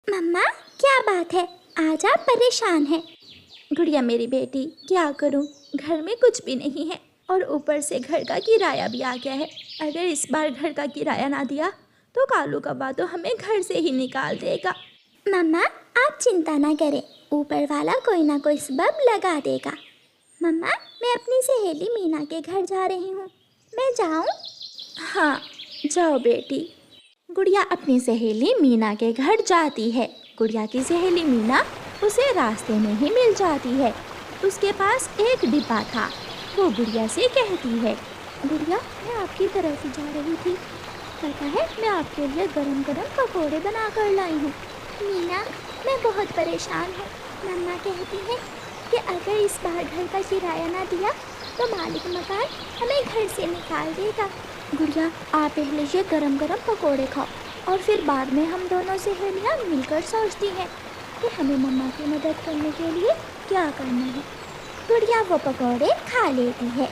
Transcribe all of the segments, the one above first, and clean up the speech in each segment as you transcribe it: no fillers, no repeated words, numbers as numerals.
मम्मा, क्या बात है? आज आप परेशान हैं। गुड़िया मेरी बेटी, क्या करूं? घर में कुछ भी नहीं है और ऊपर से घर का किराया भी आ गया है। अगर इस बार घर का किराया ना दिया तो कालू कौवा तो हमें घर से ही निकाल देगा। मम्मा, आप चिंता ना करें, ऊपर वाला कोई ना कोई सबब लगा देगा। मम्मा, मैं अपनी सहेली मीना के घर जा रही हूँ, मैं जाऊँ? हाँ, जाओ बेटी। गुड़िया अपनी सहेली मीना के घर जाती है। गुड़िया की सहेली मीना उसे रास्ते में ही मिल जाती है। उसके पास एक डिब्बा था। वो गुड़िया से कहती है, गुड़िया, मैं आपकी तरफ ही जा रही थी। पता है, मैं आपके लिए गरम गरम पकौड़े बना कर लाई हूँ। मीना, मैं बहुत परेशान हूँ। मम्मा कहती है कि अगर इस बार घर का किराया ना दिया तो मालिक मकान हमें घर से निकाल देगा। गुड़िया, आप पहले ये गरम गरम पकोड़े खाओ और फिर बाद में हम दोनों सहेलियाँ मिलकर सोचती हैं कि हमें मम्मा की मदद करने के लिए क्या करना है। गुड़िया वो पकोड़े खा लेती है।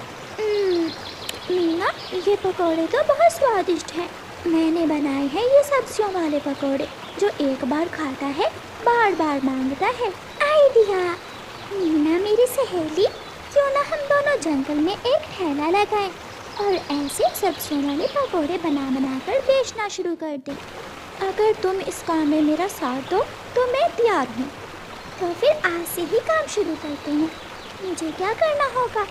मीना, ये पकोड़े तो बहुत स्वादिष्ट हैं। मैंने बनाए हैं ये सब्जियों वाले पकोड़े, जो एक बार खाता है बार बार मांगता है। आइडिया! मीना मेरी सहेली, क्यों ना हम दोनों जंगल में एक ठेला लगाएं और ऐसे सब्जियों वाले पकोड़े बना कर बेचना शुरू कर दें। अगर तुम इस काम में मेरा साथ दो तो मैं तैयार हूँ। तो फिर आज से ही काम शुरू करते हैं। मुझे क्या करना होगा?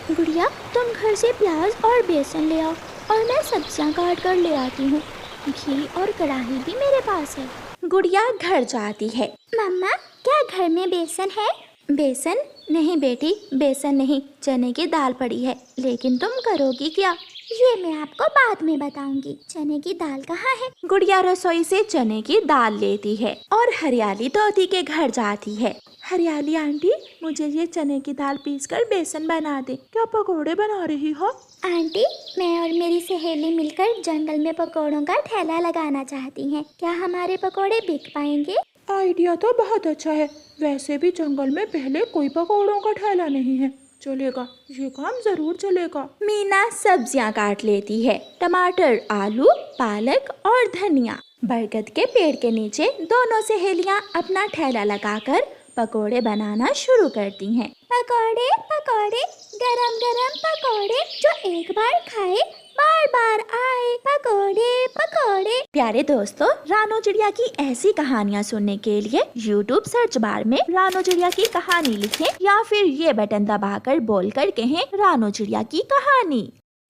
गुड़िया, तुम घर से प्याज और बेसन ले आओ और मैं सब्जियाँ काट कर ले आती हूँ। घी और कढ़ाई भी मेरे पास है। गुड़िया घर जाती है। मम्मा, क्या घर में बेसन है? बेसन नहीं बेटी, बेसन नहीं, चने की दाल पड़ी है। लेकिन तुम करोगी क्या? ये मैं आपको बाद में बताऊंगी। चने की दाल कहाँ है? गुड़िया रसोई से चने की दाल लेती है और हरियाली तोती के घर जाती है। हरियाली आंटी, मुझे ये चने की दाल पीसकर बेसन बना दे। क्या पकोड़े बना रही हो? आंटी, मैं और मेरी सहेली मिलकर जंगल में पकोड़ों का ठेला लगाना चाहती हैं। क्या हमारे पकोड़े बिक पाएंगे? आइडिया तो बहुत अच्छा है। वैसे भी जंगल में पहले कोई पकौड़ों का ठेला नहीं है। चलेगा, ये काम जरूर चलेगा। मीना सब्जियां काट लेती है। टमाटर, आलू, पालक और धनिया। बरगद के पेड़ के नीचे दोनों सहेलियां अपना ठेला लगाकर पकोड़े बनाना शुरू करती हैं। पकोड़े पकोड़े, गरम गरम पकोड़े, जो एक बार खाए बार बार आए। पकोड़े पकोड़े। प्यारे दोस्तों, रानो चिड़िया की ऐसी कहानियाँ सुनने के लिए YouTube सर्च बार में रानो चिड़िया की कहानी लिखें या फिर ये बटन दबाकर बोलकर कहें रानो चिड़िया की कहानी।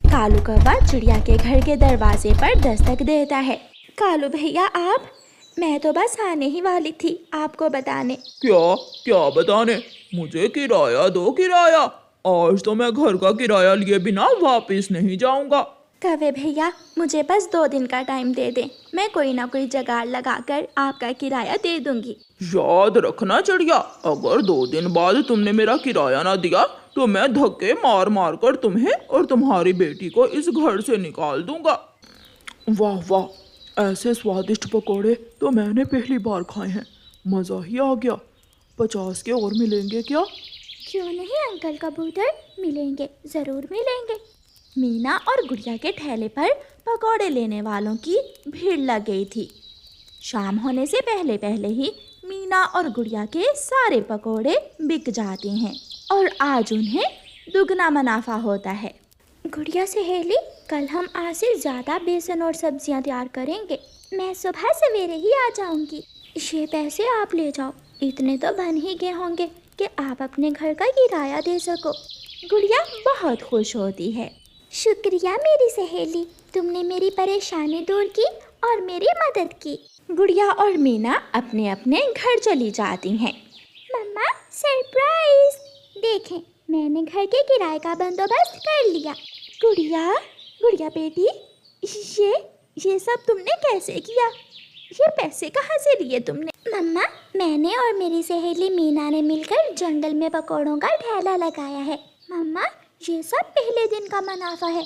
कालू कौवा चिड़िया के घर के दरवाजे पर दस्तक देता है। कालू भैया आप? मैं तो बस आने ही वाली थी आपको बताने। क्या क्या बताने? मुझे किराया दो, किराया। आज तो मैं घर का किराया लिए बिना वापस नहीं जाऊंगा। कौवे भैया, मुझे बस 2 दिन का टाइम दे दें, मैं कोई ना कोई जुगाड़ लगाकर आपका किराया दे दूंगी। याद रखना चिड़िया, अगर 2 दिन बाद तुमने मेरा किराया ना दिया तो मैं धक्के मार मार कर तुम्हें और तुम्हारी बेटी को इस घर से निकाल दूंगा। वाह वाह, ऐसे स्वादिष्ट पकोड़े तो मैंने पहली बार खाए हैं। मज़ा ही आ गया। 50 के और मिलेंगे क्या? क्यों नहीं अंकल कबूतर, मिलेंगे, जरूर मिलेंगे। मीना और गुड़िया के ठेले पर पकौड़े लेने वालों की भीड़ लग गई थी। शाम होने से पहले पहले ही मीना और गुड़िया के सारे पकौड़े बिक जाते हैं और आज उन्हें दुगना मुनाफा होता है। गुड़िया सहेली, कल हम आज से ज़्यादा बेसन और सब्जियां तैयार करेंगे। मैं सुबह सवेरे ही आ जाऊंगी। ये पैसे आप ले जाओ, इतने तो बन ही गए होंगे कि आप अपने घर का किराया दे सको। गुड़िया बहुत खुश होती है। शुक्रिया मेरी सहेली, तुमने मेरी परेशानी दूर की और मेरी मदद की। गुड़िया और मीना अपने अपने घर चली जाती हैं। मम्मा, सरप्राइज! देखें, मैंने घर के किराए का बंदोबस्त कर लिया। गुड़िया, गुड़िया बेटी, ये सब तुमने कैसे किया? ये पैसे कहाँ से लिए तुमने? मम्मा, मैंने और मेरी सहेली मीना ने मिलकर जंगल में पकौड़ों का ठेला लगाया है। मम्मा, ये सब पहले दिन का मुनाफा है।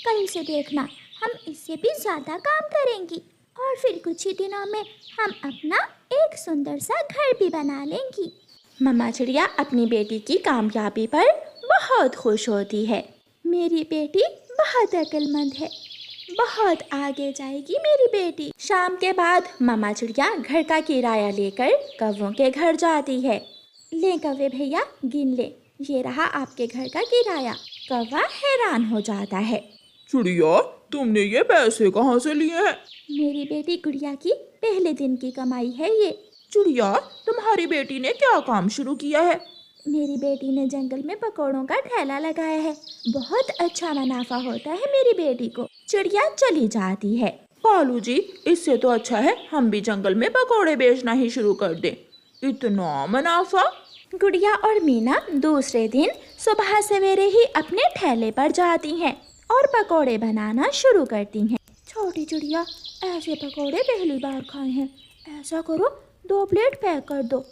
कल से देखना, हम इससे भी ज़्यादा काम करेंगी और फिर कुछ ही दिनों में हम अपना एक सुंदर सा घर भी बना लेंगी। मम्मा चिड़िया अपनी बेटी की कामयाबी पर बहुत खुश होती है। मेरी बेटी बहुत अक्लमंद है, बहुत आगे जाएगी मेरी बेटी। शाम के बाद मामा चिड़िया घर का किराया लेकर कौवों के घर जाती है। ले कौवे भैया, गिन ले, ये रहा आपके घर का किराया। कौवा हैरान हो जाता है। चिड़िया, तुमने ये पैसे कहाँ से लिए हैं? मेरी बेटी गुड़िया की पहले दिन की कमाई है ये। चिड़िया, तुम्हारी बेटी ने क्या काम शुरू किया है? मेरी बेटी ने जंगल में पकौड़ों का ठेला लगाया है। बहुत अच्छा मुनाफा होता है मेरी बेटी को। चिड़िया चली जाती है। कालू जी, इससे तो अच्छा है हम भी जंगल में पकौड़े बेचना ही शुरू कर दें। इतना मुनाफा। गुड़िया और मीना दूसरे दिन सुबह सवेरे ही अपने ठेले पर जाती हैं और पकौड़े बनाना शुरू करती हैं। छोटी चिड़िया, ऐसे पकौड़े पहली बार खाए हैं। ऐसा करो, 2 प्लेट पैक कर दो,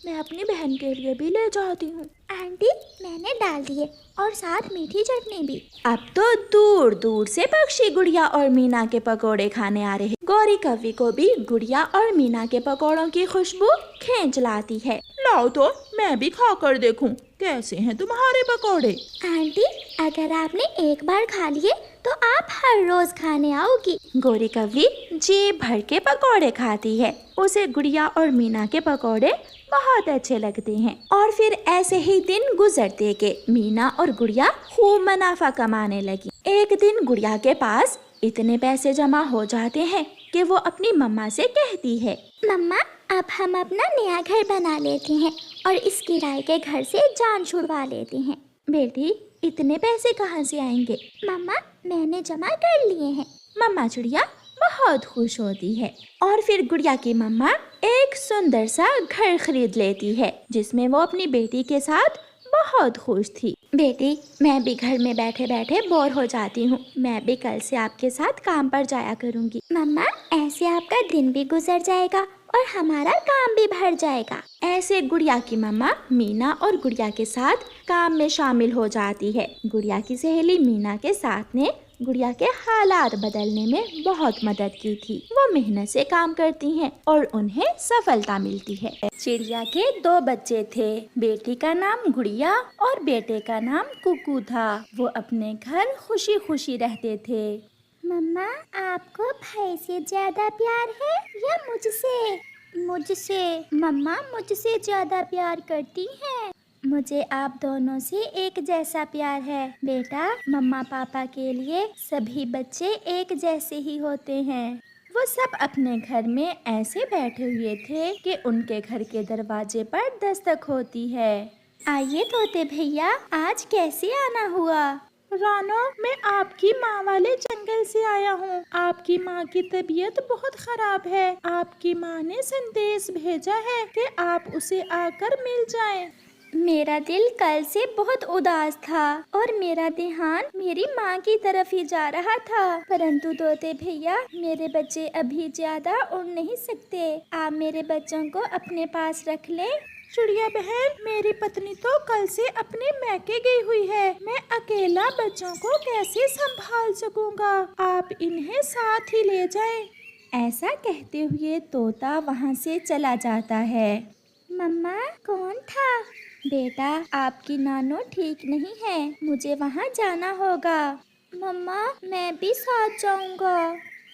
मैं अपनी बहन के लिए भी ले जाती हूँ। आंटी, मैंने डाल दिए और साथ मीठी चटनी भी। अब तो दूर दूर से पक्षी गुड़िया और मीना के पकोड़े खाने आ रहे हैं। गौरी कौवी को भी गुड़िया और मीना के पकोड़ों की खुशबू खींच लाती है। लाओ तो मैं भी खा कर देखूं कैसे हैं तुम्हारे पकोड़े। आंटी, अगर आपने एक बार खा लिए तो आप हर रोज खाने आओगी। गौरी कौवी जी भर के पकोड़े खाती है। उसे गुड़िया और मीना के पकोड़े बहुत अच्छे लगते हैं। और फिर ऐसे ही दिन गुजरते के मीना और गुड़िया खूब मुनाफा कमाने लगी। एक दिन गुड़िया के पास इतने पैसे जमा हो जाते हैं कि वो अपनी मम्मा से कहती है, मम्मा, अब हम अपना नया घर बना लेते हैं और इस किराए के घर से जान छुड़वा लेते हैं। बेटी, इतने पैसे कहाँ से आएंगे? मम्मा, मैंने जमा कर लिए हैं। मम्मा चिड़िया बहुत खुश होती है और फिर गुड़िया की मम्मा एक सुंदर सा घर खरीद लेती है जिसमें वो अपनी बेटी के साथ बहुत खुश थी। बेटी, मैं भी घर में बैठे बैठे बोर हो जाती हूँ। मैं भी कल से आपके साथ काम पर जाया करूँगी। मम्मा, ऐसे आपका दिन भी गुजर जाएगा और हमारा काम भी भर जाएगा। ऐसे गुड़िया की मम्मा मीना और गुड़िया के साथ काम में शामिल हो जाती है। गुड़िया की सहेली मीना के साथ ने गुड़िया के हालात बदलने में बहुत मदद की थी। वो मेहनत से काम करती हैं और उन्हें सफलता मिलती है। चिड़िया के 2 बच्चे थे। बेटी का नाम गुड़िया और बेटे का नाम कुकू था। वो अपने घर खुशी खुशी रहते थे। मम्मा, आपको भाई से ज्यादा प्यार है या मुझसे? मुझसे। मम्मा मुझसे ज्यादा प्यार करती हैं। मुझे आप दोनों से एक जैसा प्यार है। बेटा, मम्मा पापा के लिए सभी बच्चे एक जैसे ही होते हैं। वो सब अपने घर में ऐसे बैठे हुए थे कि उनके घर के दरवाजे पर दस्तक होती है। आइए तोते भैया, आज कैसे आना हुआ? रानो, मैं आपकी माँ वाले जंगल से आया हूँ। आपकी माँ की तबीयत बहुत खराब है। आपकी माँ ने संदेश भेजा है कि आप उसे आकर मिल जाएं। मेरा दिल कल से बहुत उदास था और मेरा ध्यान मेरी माँ की तरफ ही जा रहा था। परंतु तोते भैया, मेरे बच्चे अभी ज्यादा उड़ नहीं सकते। आप मेरे बच्चों को अपने पास रख लें। चिड़िया बहन, मेरी पत्नी तो कल से अपने मैके गई हुई है। मैं अकेला बच्चों को कैसे संभाल सकूंगा? आप इन्हें साथ ही ले जाएं। ऐसा कहते हुए तोता वहाँ से चला जाता है। मम्मा, कौन था? बेटा, आपकी नानो ठीक नहीं है, मुझे वहाँ जाना होगा। मम्मा, मैं भी साथ जाऊंगा।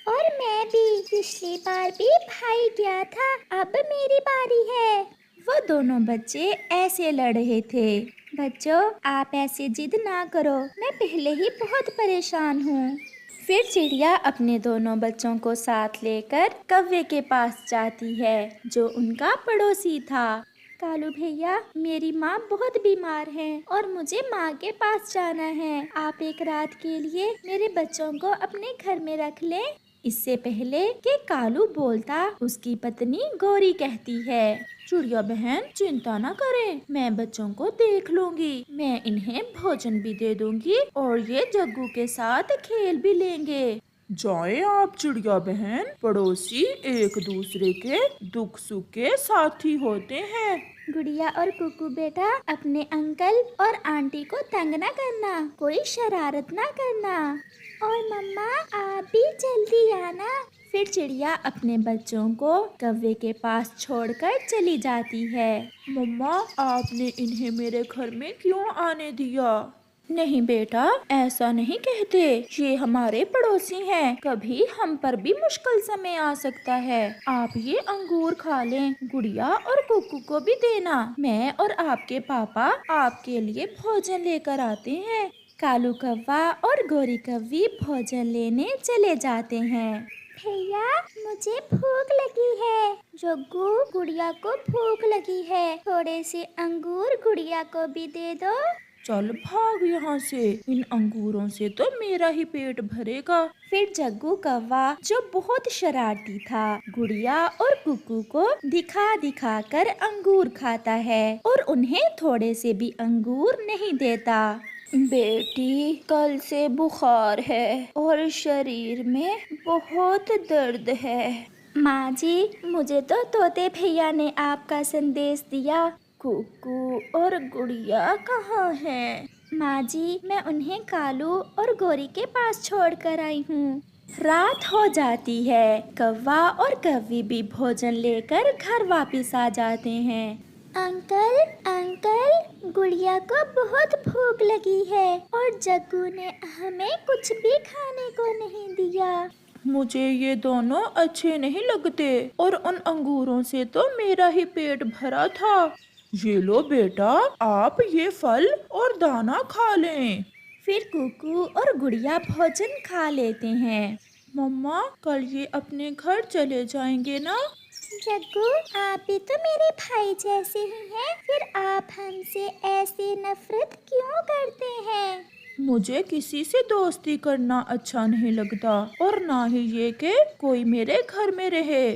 और मैं भी। पिछली बार भी भाई गया था, अब मेरी बारी है। वो दोनों बच्चे ऐसे लड़ रहे थे। बच्चों, आप ऐसे जिद ना करो, मैं पहले ही बहुत परेशान हूँ। फिर चिड़िया अपने दोनों बच्चों को साथ लेकर कौवे के पास जाती है जो उनका पड़ोसी था। कालू भैया, मेरी माँ बहुत बीमार है और मुझे माँ के पास जाना है। आप एक रात के लिए मेरे बच्चों को अपने घर में रख लें। इससे पहले कि कालू बोलता, उसकी पत्नी गौरी कहती है, चिड़िया बहन, चिंता न करें, मैं बच्चों को देख लूंगी। मैं इन्हें भोजन भी दे दूंगी और ये जग्गू के साथ खेल भी लेंगे। जाए आप चिड़िया बहन, पड़ोसी एक दूसरे के दुख सुख के साथी होते हैं। गुड़िया और कुकू बेटा, अपने अंकल और आंटी को तंग ना करना, कोई शरारत ना करना। और मम्मा, आप भी जल्दी आना। फिर चिड़िया अपने बच्चों को कौवे के पास छोड़कर चली जाती है। मम्मा, आपने इन्हें मेरे घर में क्यों आने दिया? नहीं बेटा, ऐसा नहीं कहते। ये हमारे पड़ोसी हैं, कभी हम पर भी मुश्किल समय आ सकता है। आप ये अंगूर खा लें, गुड़िया और कुकू को भी देना। मैं और आपके पापा आपके लिए भोजन लेकर आते हैं। कालू कौवा और गोरी कौवी भोजन लेने चले जाते हैं। भैया, मुझे भूख लगी है। जग्गू, गुड़िया को भूख लगी है, थोड़े से अंगूर गुड़िया को भी दे दो। चल भाग यहाँ से, इन अंगूरों से तो मेरा ही पेट भरेगा। फिर जग्गू कौवा, जो बहुत शरारती था, गुड़िया और कुकू को दिखा दिखा कर अंगूर खाता है और उन्हें थोड़े से भी अंगूर नहीं देता। बेटी, कल से बुखार है और शरीर में बहुत दर्द है। माँ जी, मुझे तो तोते भैया ने आपका संदेश दिया। कुकू और गुड़िया कहाँ हैं? माँ जी, मैं उन्हें कालू और गोरी के पास छोड़ कर आई हूँ। रात हो जाती है। कौवा और कौवी भी भोजन लेकर घर वापस आ जाते हैं। अंकल, अंकल, गुड़िया को बहुत भूख लगी है और जग्गू ने हमें कुछ भी खाने को नहीं दिया। मुझे ये दोनों अच्छे नहीं लगते और उन अंगूरों से तो मेरा ही पेट भरा था। ये लो बेटा, आप ये फल और दाना खा लें। फिर कुकू और गुड़िया भोजन खा लेते हैं। मम्मा, कल ये अपने घर चले जाएंगे ना? जग्गू, आप भी तो मेरे भाई जैसे ही हैं, फिर आप हमसे ऐसे नफरत क्यों करते हैं? मुझे किसी से दोस्ती करना अच्छा नहीं लगता और ना ही ये कि कोई मेरे घर में रहे।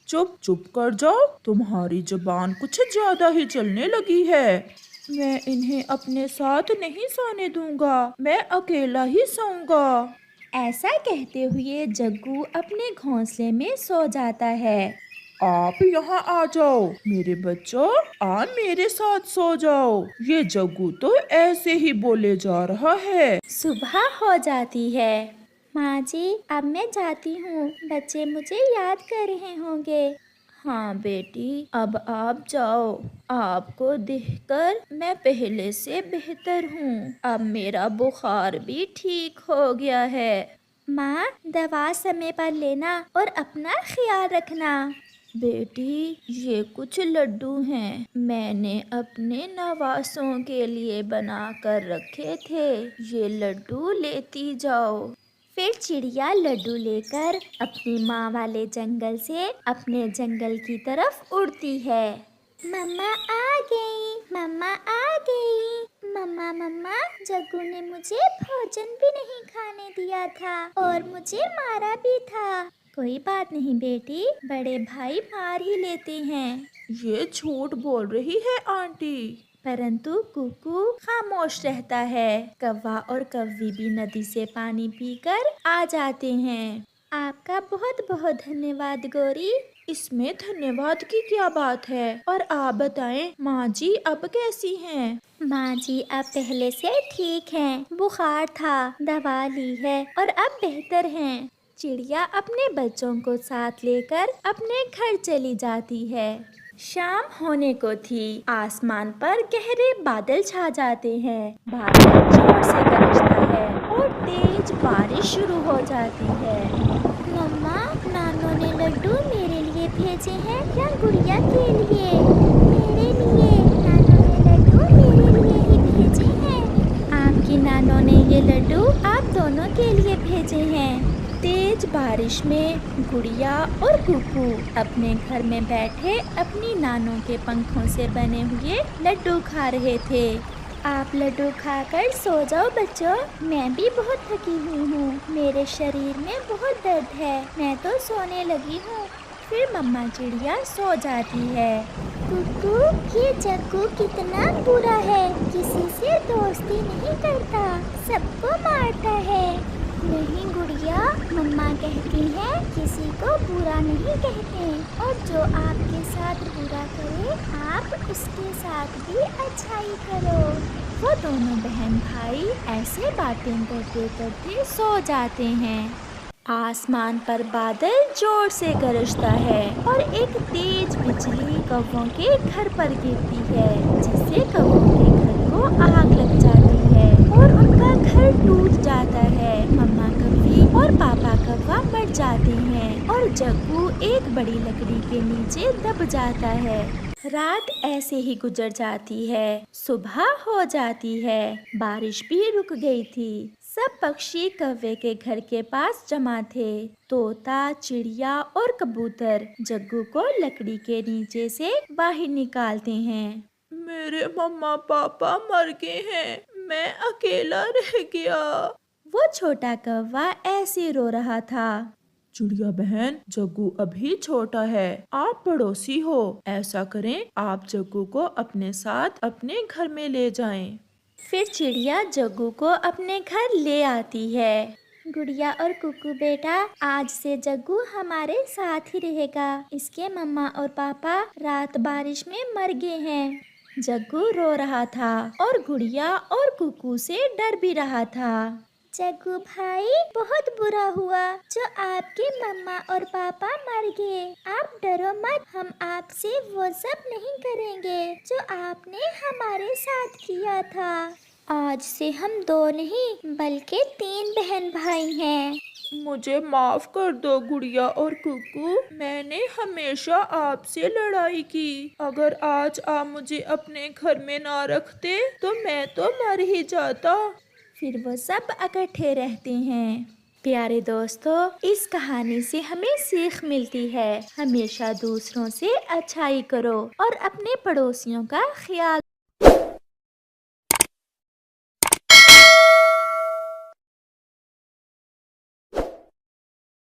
चुप चुप कर जाओ, तुम्हारी जुबान कुछ ज्यादा ही चलने लगी है। मैं इन्हें अपने साथ नहीं सोने दूंगा, मैं अकेला ही सोऊंगा। ऐसा कहते हुए जग्गू अपने घोंसले में सो जाता है। आप यहाँ आ जाओ मेरे बच्चों, आप मेरे साथ सो जाओ। ये जग्गू तो ऐसे ही बोले जा रहा है। सुबह हो जाती है। माँ जी, अब मैं जाती हूँ, बच्चे मुझे याद कर रहे होंगे। हाँ बेटी, अब आप जाओ। आपको देखकर मैं पहले से बेहतर हूँ। अब मेरा बुखार भी ठीक हो गया है। माँ, दवा समय पर लेना और अपना ख्याल रखना। बेटी, ये कुछ लड्डू हैं, मैंने अपने नवासों के लिए बना कर रखे थे। ये लड्डू लेती जाओ। फिर चिड़िया लड्डू लेकर अपनी माँ वाले जंगल से अपने जंगल की तरफ उड़ती है। मम्मा आ गई, मम्मा आ गई। मम्मा, मम्मा, जग्गू ने मुझे भोजन भी नहीं खाने दिया था और मुझे मारा भी था। कोई बात नहीं बेटी, बड़े भाई मार ही लेते हैं। ये झूठ बोल रही है आंटी। परंतु कुकू खामोश रहता है। कौवा और कौवी भी नदी से पानी पीकर आ जाते हैं। आपका बहुत बहुत धन्यवाद गोरी। इसमें धन्यवाद की क्या बात है? और आप बताएं, माँ जी अब कैसी हैं? माँ जी अब पहले से ठीक हैं। बुखार था, दवा ली है और अब बेहतर हैं। चिड़िया अपने बच्चों को साथ लेकर अपने घर चली जाती है। शाम होने को थी। आसमान पर गहरे बादल छा जाते हैं। बादल जोर से गरजता है और तेज बारिश शुरू हो जाती है। मम्मा, नानू ने लड्डू मेरे लिए भेजे हैं या गुड़िया के लिए? मेरे लिए। नानू ने लड्डू मेरे लिए ही भेजे हैं। आपकी नानू ने ये लड्डू आप दोनों के लिए भेजे हैं। तेज बारिश में गुड़िया और कुकू अपने घर में बैठे अपनी नानों के पंखों से बने हुए लड्डू खा रहे थे। आप लड्डू खाकर सो जाओ बच्चों, मैं भी बहुत थकी हुई हूँ। मेरे शरीर में बहुत दर्द है, मैं तो सोने लगी हूँ। फिर मम्मा चिड़िया सो जाती है। कुकू, ये जग्गू कितना बुरा है, किसी से दोस्ती नहीं करता, सबको मारता है। नहीं गुड़िया, मम्मा कहती है किसी को बुरा नहीं कहते और जो आपके साथ बुरा करे आप उसके साथ भी अच्छाई करो। वो दोनों बहन भाई ऐसे बातें करते करते सो जाते हैं। आसमान पर बादल जोर से गरजता है और एक तेज बिजली कौवों के घर पर गिरती है, जिससे कौवों के घर को आग लग जाती है और उनका घर टूट जाता है। मम्मा कौवी और पापा कौवा मर जाते हैं और जग्गू एक बड़ी लकड़ी के नीचे दब जाता है। रात ऐसे ही गुजर जाती है। सुबह हो जाती है। बारिश भी रुक गई थी। सब पक्षी कौवे के घर के पास जमा थे। तोता, चिड़िया और कबूतर जग्गू को लकड़ी के नीचे से बाहर निकालते हैं। मेरे मम्मा पापा मर गए हैं, मैं अकेला रह गया। वो छोटा कौवा ऐसे रो रहा था। चिड़िया बहन, जग्गू अभी छोटा है, आप पड़ोसी हो, ऐसा करें आप जग्गू को अपने साथ अपने घर में ले जाएं। फिर चिड़िया जग्गू को अपने घर ले आती है। गुड़िया और कुकू बेटा, आज से जग्गू हमारे साथ ही रहेगा। इसके मम्मा और पापा रात बारिश में मर गए हैं। जग्गू रो रहा था और गुड़िया और कुकू से डर भी रहा था। जग्गू भाई, बहुत बुरा हुआ जो आपके मम्मा और पापा मर गए। आप डरो मत, हम आपसे वो सब नहीं करेंगे जो आपने हमारे साथ किया था। आज से हम 2 नहीं बल्कि 3 बहन भाई हैं। मुझे माफ कर दो गुड़िया और कुकू, मैंने हमेशा आपसे लड़ाई की। अगर आज आप मुझे अपने घर में ना रखते तो मैं तो मर ही जाता। फिर वो सब इकट्ठे रहते हैं। प्यारे दोस्तों, इस कहानी से हमें सीख मिलती है, हमेशा दूसरों से अच्छाई करो और अपने पड़ोसियों का ख्याल